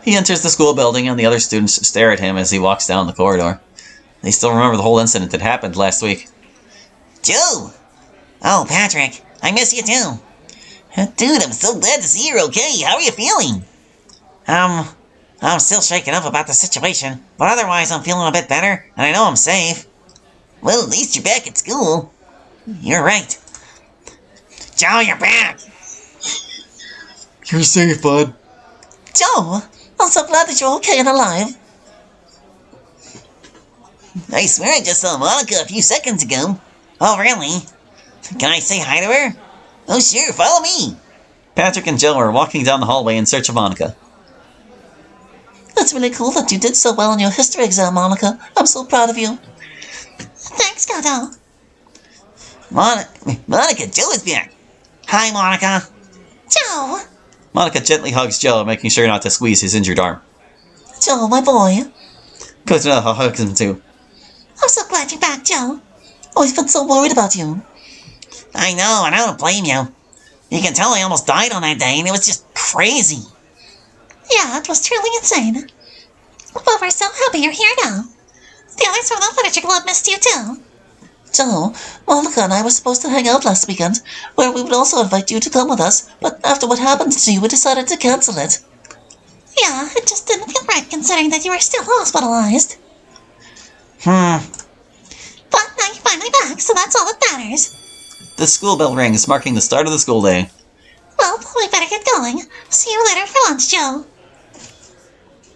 He enters the school building and the other students stare at him as he walks down the corridor. They still remember the whole incident that happened last week. Joe! Oh, Patrick, I miss you too. Dude, I'm so glad to see you're okay. How are you feeling? I'm still shaken up about the situation, but otherwise I'm feeling a bit better, and I know I'm safe. Well, at least you're back at school. You're right. Joe, you're back! You're safe, bud. Joe, I'm so glad that you're okay and alive. I swear I just saw Monica a few seconds ago. Oh, really? Can I say hi to her? Oh, sure, follow me. Patrick and Joe are walking down the hallway in search of Monica. That's really cool that you did so well in your history exam, Monica. I'm so proud of you. Thanks, Gato. Monica, Joe is back. Hi, Monica. Joe. Monica gently hugs Joe, making sure not to squeeze his injured arm. Joe, my boy. Coconut hugs him too. I'm so glad you're back, Joe. Oh, I've been so worried about you. I know, and I don't blame you. You can tell I almost died on that day, and it was just crazy. Yeah, it was truly insane. But we're so happy you're here now. The others from the literature club missed you too. Joe, Monica and I were supposed to hang out last weekend, where we would also invite you to come with us, but after what happened to you, we decided to cancel it. Yeah, it just didn't feel right considering that you were still hospitalized. But now you're finally back, so that's all that matters. The school bell rings, marking the start of the school day. Well, we better get going. See you later for lunch, Joe.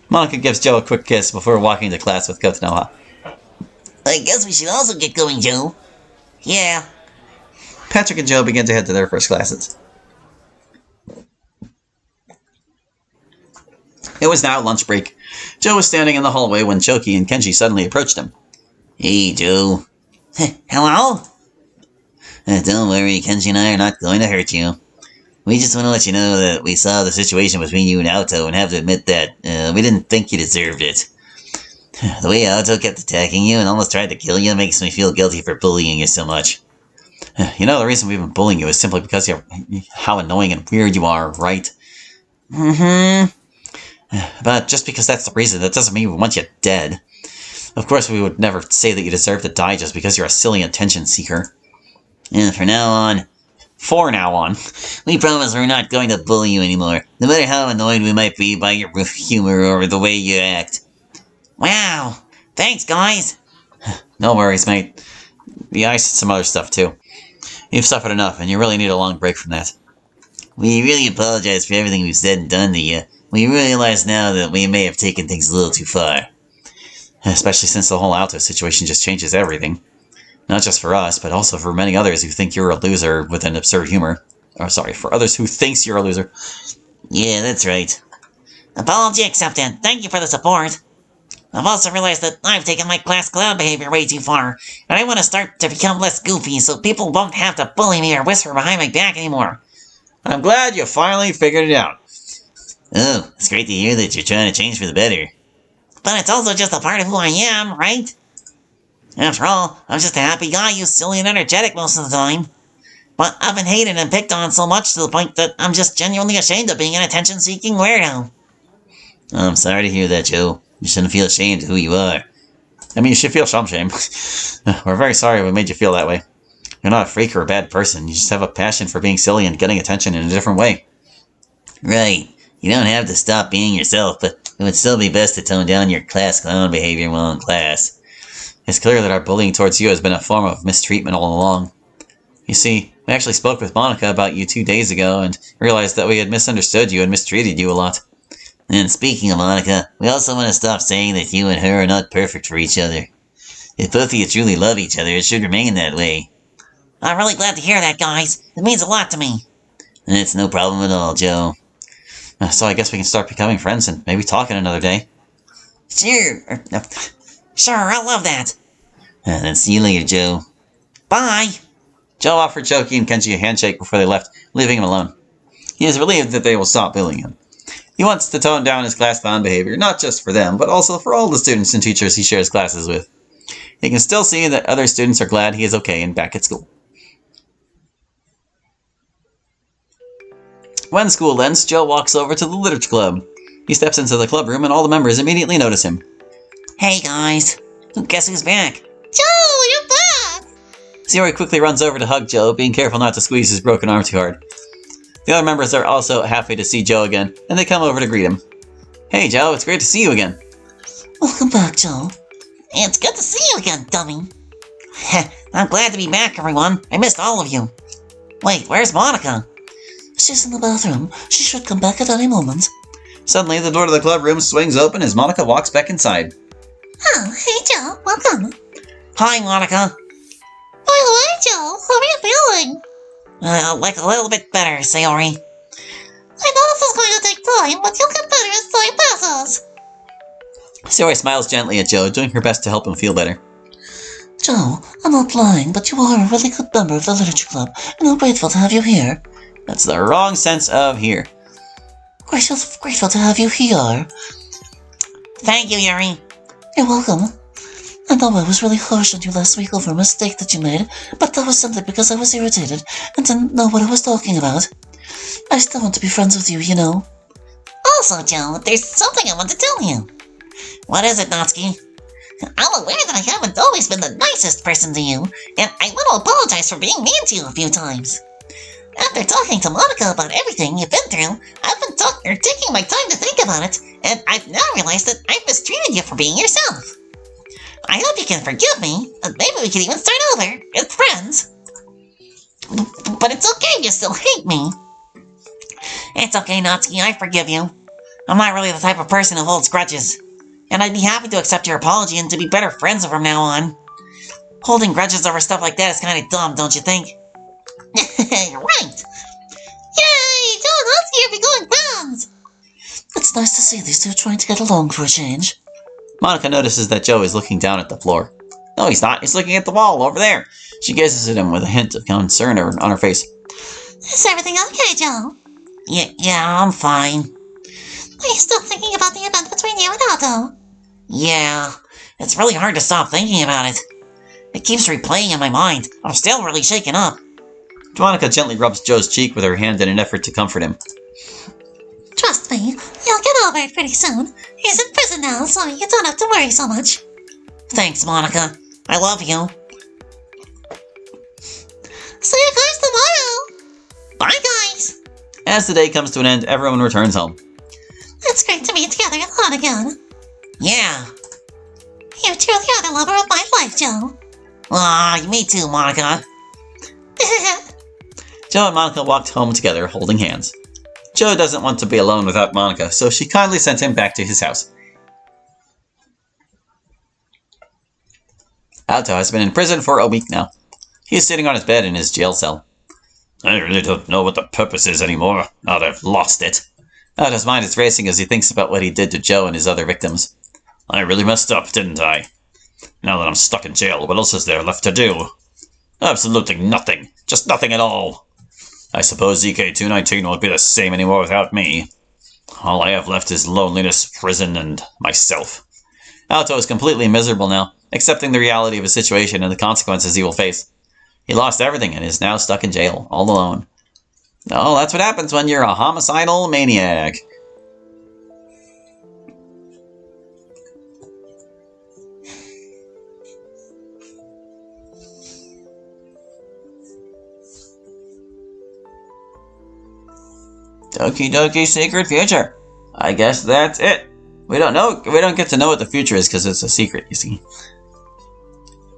Monica gives Joe a quick kiss before walking to class with Kotonoha. I guess we should also get going, Joe. Yeah. Patrick and Joe begin to head to their first classes. It was now lunch break. Joe was standing in the hallway when Choki and Kenji suddenly approached him. Hey, Joe. Hello? Don't worry, Kenji and I are not going to hurt you. We just want to let you know that we saw the situation between you and Alto and have to admit that we didn't think you deserved it. The way Alto kept attacking you and almost tried to kill you makes me feel guilty for bullying you so much. You know, the reason we've been bullying you is simply because of how annoying and weird you are, right? But just because that's the reason, that doesn't mean we want you dead. Of course, we would never say that you deserve to die just because you're a silly attention seeker. And for now on, we promise we're not going to bully you anymore, no matter how annoyed we might be by your humor or the way you act. Wow, thanks, guys. No worries, mate. The ice and some other stuff, too. You've suffered enough, and you really need a long break from that. We really apologize for everything we've said and done to you. We realize now that we may have taken things a little too far. Especially since the whole Alto situation just changes everything. Not just for us, but also for many others who think you're a loser with an absurd humor. Or sorry, for others who thinks you're a loser. Yeah, that's right. Apology accepted. Thank you for the support. I've also realized that I've taken my class clown behavior way too far, and I want to start to become less goofy so people won't have to bully me or whisper behind my back anymore. I'm glad you finally figured it out. Oh, it's great to hear that you're trying to change for the better. But it's also just a part of who I am, right? After all, I'm just a happy guy who's silly and energetic most of the time. But I've been hated and picked on so much to the point that I'm just genuinely ashamed of being an attention-seeking weirdo. I'm sorry to hear that, Joe. You shouldn't feel ashamed of who you are. I mean, you should feel some shame. We're very sorry we made you feel that way. You're not a freak or a bad person. You just have a passion for being silly and getting attention in a different way. Right. You don't have to stop being yourself, but it would still be best to tone down your class clown behavior while in class. It's clear that our bullying towards you has been a form of mistreatment all along. You see, we actually spoke with Monica about you 2 days ago and realized that we had misunderstood you and mistreated you a lot. And speaking of Monica, we also want to stop saying that you and her are not perfect for each other. If both of you truly love each other, it should remain that way. I'm really glad to hear that, guys. It means a lot to me. It's no problem at all, Joe. So I guess we can start becoming friends and maybe talking another day. Sure, I love that. Then see you later, Joe. Bye. Joe offered Choki and Kenji a handshake before they left, leaving him alone. He is relieved that they will stop bullying him. He wants to tone down his class clown behavior, not just for them, but also for all the students and teachers he shares classes with. He can still see that other students are glad he is okay and back at school. When school ends, Joe walks over to the literature club. He steps into the club room and all the members immediately notice him. Hey guys, guess who's back? Joe, you're back! Sayori quickly runs over to hug Joe, being careful not to squeeze his broken arm too hard. The other members are also happy to see Joe again, and they come over to greet him. Hey Joe, it's great to see you again. Welcome back, Joe. It's good to see you again, dummy. I'm glad to be back, everyone. I missed all of you. Wait, where's Monica? She's in the bathroom. She should come back at any moment. Suddenly, the door to the club room swings open as Monica walks back inside. Oh, hey Joe, welcome. Hi, Monica. By the way, Joe, how are you feeling? Like a little bit better, Sayori. I know this is going to take time, but you'll get better as time passes. Sayori smiles gently at Joe, doing her best to help him feel better. Joe, I'm not lying, but you are a really good member of the literature club, and I'm grateful to have you here. That's the wrong sense of here. Grateful to have you here. Thank you, Yuri. You're welcome. I know I was really harsh on you last week over a mistake that you made, but that was simply because I was irritated and didn't know what I was talking about. I still want to be friends with you, you know. Also, Joe, there's something I want to tell you. What is it, Natsuki? I'm aware that I haven't always been the nicest person to you, and I want to apologize for being mean to you a few times. After talking to Monica about everything you've been through, I've been taking my time to think about it, and I've now realized that I've mistreated you for being yourself. I hope you can forgive me, and maybe we can even start over as friends. But it's okay if you still hate me. It's okay, Natsuki, I forgive you. I'm not really the type of person who holds grudges, and I'd be happy to accept your apology and to be better friends from now on. Holding grudges over stuff like that is kind of dumb, don't you think? You're right! Yay! Joe and Natsuki are becoming friends! It's nice to see these two trying to get along for a change. Monica notices that Joe is looking down at the floor. No, he's not. He's looking at the wall over there. She gazes at him with a hint of concern on her face. Is everything okay, Joe? Yeah, I'm fine. Are you still thinking about the event between you and Otto? Yeah, it's really hard to stop thinking about it. It keeps replaying in my mind. I'm still really shaken up. Monica gently rubs Joe's cheek with her hand in an effort to comfort him. Trust me, you'll get over it pretty soon. He's in prison now, so you don't have to worry so much. Thanks, Monica. I love you. See you guys tomorrow! Bye, guys! As the day comes to an end, everyone returns home. It's great to be together alone again. Yeah. You truly are the lover of my life, Joe. Aw, me too, Monica. Joe and Monica walked home together, holding hands. Joe doesn't want to be alone without Monica, so she kindly sent him back to his house. Alto has been in prison for a week now. He is sitting on his bed in his jail cell. I really don't know what the purpose is anymore, now that I've lost it. Alto's mind is racing as he thinks about what he did to Joe and his other victims. I really messed up, didn't I? Now that I'm stuck in jail, what else is there left to do? Absolutely nothing. Just nothing at all. I suppose ZK-219 won't be the same anymore without me. All I have left is loneliness, prison, and myself. Alto is completely miserable now, accepting the reality of his situation and the consequences he will face. He lost everything and is now stuck in jail, all alone. Oh, that's what happens when you're a homicidal maniac. Doki Doki Secret Future. I guess that's it. We don't get to know what the future is because it's a secret, you see.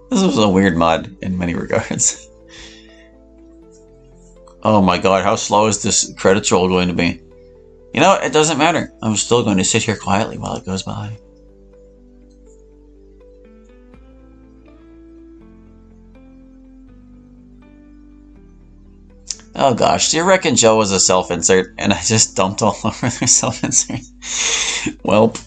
This was a weird mod in many regards. Oh my god, how slow is this credits roll going to be? You know, it doesn't matter. I'm still going to sit here quietly while it goes by. Oh gosh, do you reckon Joe was a self-insert and I just dumped all over their self-insert? Welp.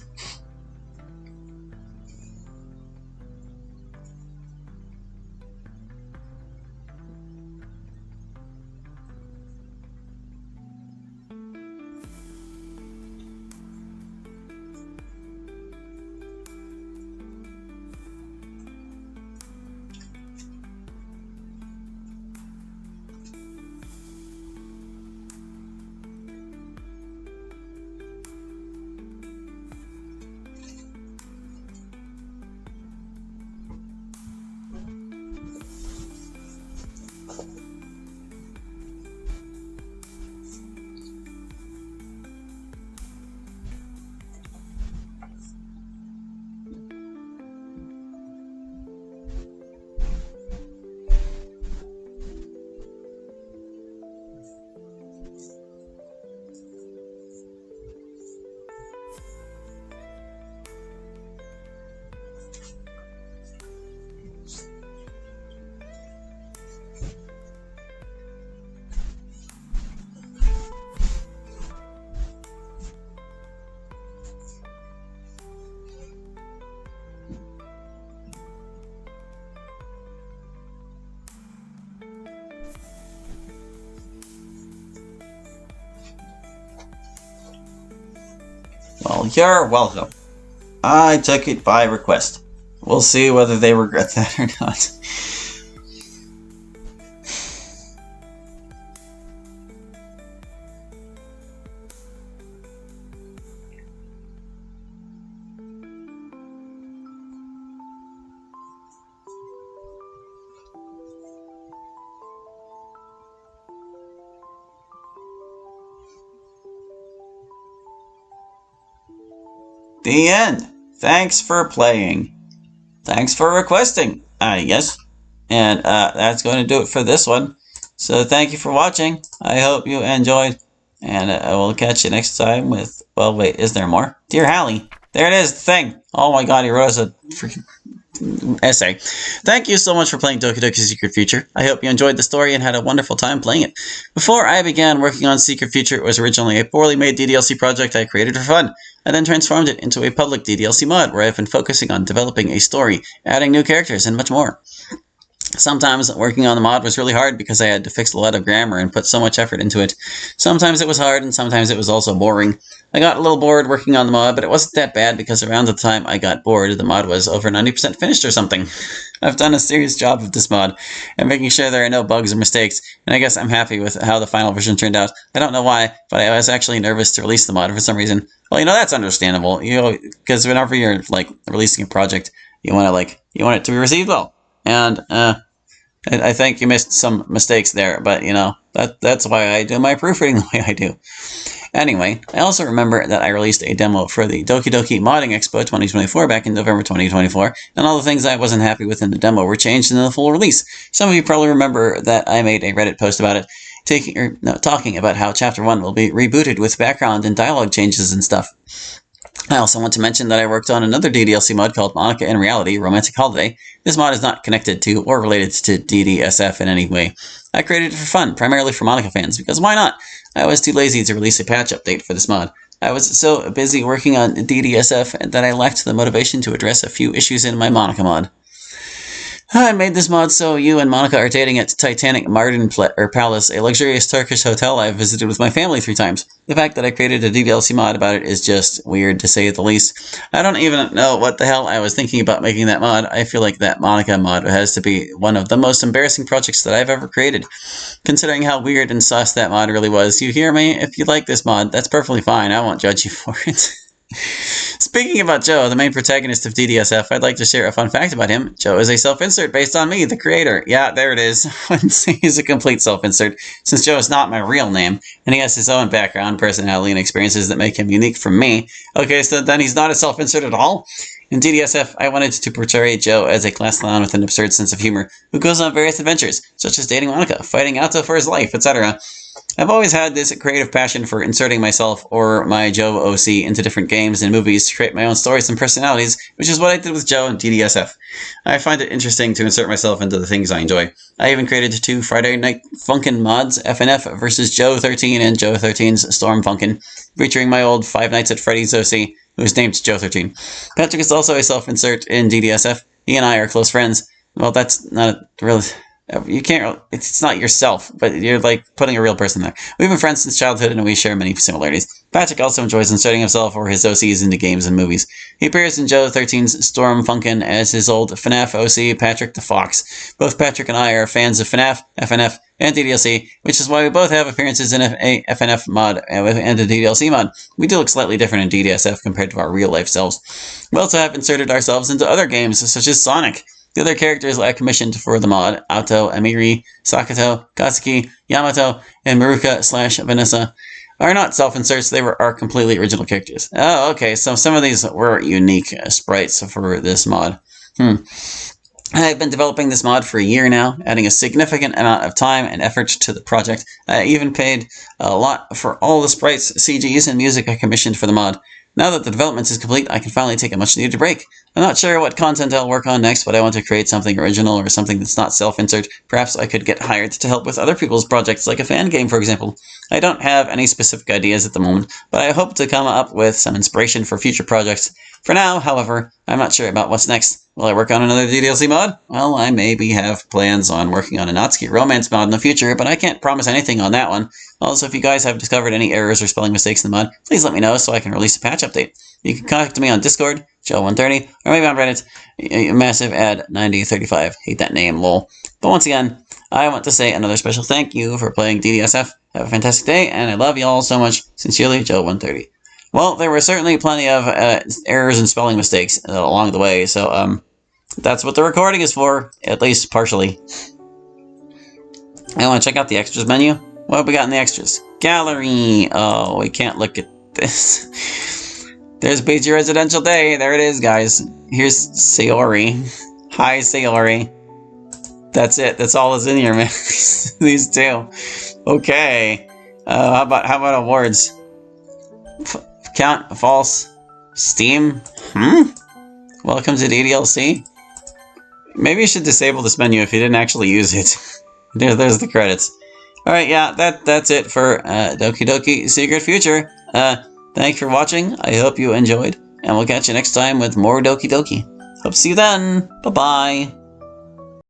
Well, you're welcome. I took it by request. We'll see whether they regret that or not. The end. Thanks for playing. Thanks for requesting, I guess. And that's going to do it for this one. So thank you for watching. I hope you enjoyed. And I will catch you next time with... Well, wait, is there more? Dear Hallie. There it is, the thing. Oh my god, he wrote us a freaking essay. Thank you so much for playing Doki Doki Secret Future. I hope you enjoyed the story and had a wonderful time playing it. Before I began working on Secret Future, it was originally a poorly made DDLC project I created for fun. I then transformed it into a public DDLC mod where I've been focusing on developing a story, adding new characters, and much more. Sometimes working on the mod was really hard because I had to fix a lot of grammar and put so much effort into it. Sometimes it was hard and sometimes it was also boring. I got a little bored working on the mod, but it wasn't that bad because around the time I got bored, the mod was over 90% finished or something. I've done a serious job of this mod and making sure there are no bugs or mistakes, and I guess I'm happy with how the final version turned out. I don't know why, but I was actually nervous to release the mod for some reason. Well, that's understandable, because whenever you're releasing a project, you want it to be received well. And I think you missed some mistakes there, but that's why I do my proofreading the way I do. Anyway, I also remember that I released a demo for the Doki Doki Modding Expo 2024 back in November 2024, and all the things I wasn't happy with in the demo were changed in the full release. Some of you probably remember that I made a Reddit post about it, talking about how Chapter 1 will be rebooted with background and dialogue changes and stuff. I also want to mention that I worked on another DDLC mod called Monica in Reality, Romantic Holiday. This mod is not connected to or related to DDSF in any way. I created it for fun, primarily for Monica fans, because why not? I was too lazy to release a patch update for this mod. I was so busy working on DDSF that I lacked the motivation to address a few issues in my Monica mod. I made this mod so you and Monica are dating at Titanic Mardin Palace, a luxurious Turkish hotel I've visited with my family 3 times. The fact that I created a DDLC mod about it is just weird, to say the least. I don't even know what the hell I was thinking about making that mod. I feel like that Monica mod has to be one of the most embarrassing projects that I've ever created. Considering how weird and sus that mod really was, you hear me? If you like this mod, that's perfectly fine. I won't judge you for it. Speaking about Joe, the main protagonist of DDSF, I'd like to share a fun fact about him. Joe is a self-insert based on me, the creator. Yeah, there it is. I wouldn't say he's a complete self-insert, since Joe is not my real name, and he has his own background, personality, and experiences that make him unique from me. Okay, so then he's not a self-insert at all? In DDSF, I wanted to portray Joe as a class clown with an absurd sense of humor, who goes on various adventures, such as dating Monica, fighting Alto for his life, etc. I've always had this creative passion for inserting myself or my Joe OC into different games and movies to create my own stories and personalities, which is what I did with Joe and DDSF. I find it interesting to insert myself into the things I enjoy. I even created 2 Friday Night Funkin' mods, FNF versus Joe 13 and Joe 13's Storm Funkin', featuring my old Five Nights at Freddy's OC, who is named Joe 13. Patrick is also a self-insert in DDSF. He and I are close friends. Well, that's not really... You can't... It's not yourself, but you're putting a real person there. We've been friends since childhood, and we share many similarities. Patrick also enjoys inserting himself or his OCs into games and movies. He appears in Joe 13's Storm Funkin' as his old FNAF OC, Patrick the Fox. Both Patrick and I are fans of FNAF, FNF, and DDLC, which is why we both have appearances in a FNF mod and a DDLC mod. We do look slightly different in DDSF compared to our real-life selves. We also have inserted ourselves into other games, such as Sonic. The other characters I commissioned for the mod, Ato, Amiri, Sakato, Katsuki, Yamato, and Maruka/Vanessa, are not self-inserts, they are completely original characters. Oh, okay, so some of these were unique sprites for this mod. I've been developing this mod for a year now, adding a significant amount of time and effort to the project. I even paid a lot for all the sprites, CGs, and music I commissioned for the mod. Now that the development is complete, I can finally take a much-needed break. I'm not sure what content I'll work on next, but I want to create something original or something that's not self-insert. Perhaps I could get hired to help with other people's projects, like a fan game, for example. I don't have any specific ideas at the moment, but I hope to come up with some inspiration for future projects. For now, however, I'm not sure about what's next. Will I work on another DDLC mod? Well, I maybe have plans on working on a Natsuki romance mod in the future, but I can't promise anything on that one. Also, if you guys have discovered any errors or spelling mistakes in the mod, please let me know so I can release a patch update. You can contact me on Discord, Joe130, or maybe on Reddit, massive ad 9035. Hate that name, lol. But once again, I want to say another special thank you for playing DDSF. Have a fantastic day, and I love you all so much. Sincerely, Joe130. Well, there were certainly plenty of errors and spelling mistakes along the way, so that's what the recording is for, at least partially. I want to check out the extras menu. What have we got in the extras? Gallery! Oh, we can't look at this. There's Beachy Residential Day. There it is, guys. Here's Sayori. Hi, Sayori. That's it. That's all that's in here, man. These two. Okay. How about awards? Count false. Steam. Welcome to DDLC. Maybe you should disable this menu if you didn't actually use it. There's the credits. All right, yeah, that's it for Doki Doki Secret Future. Thanks for watching. I hope you enjoyed, and we'll catch you next time with more Doki Doki. Hope to see you then. Bye bye.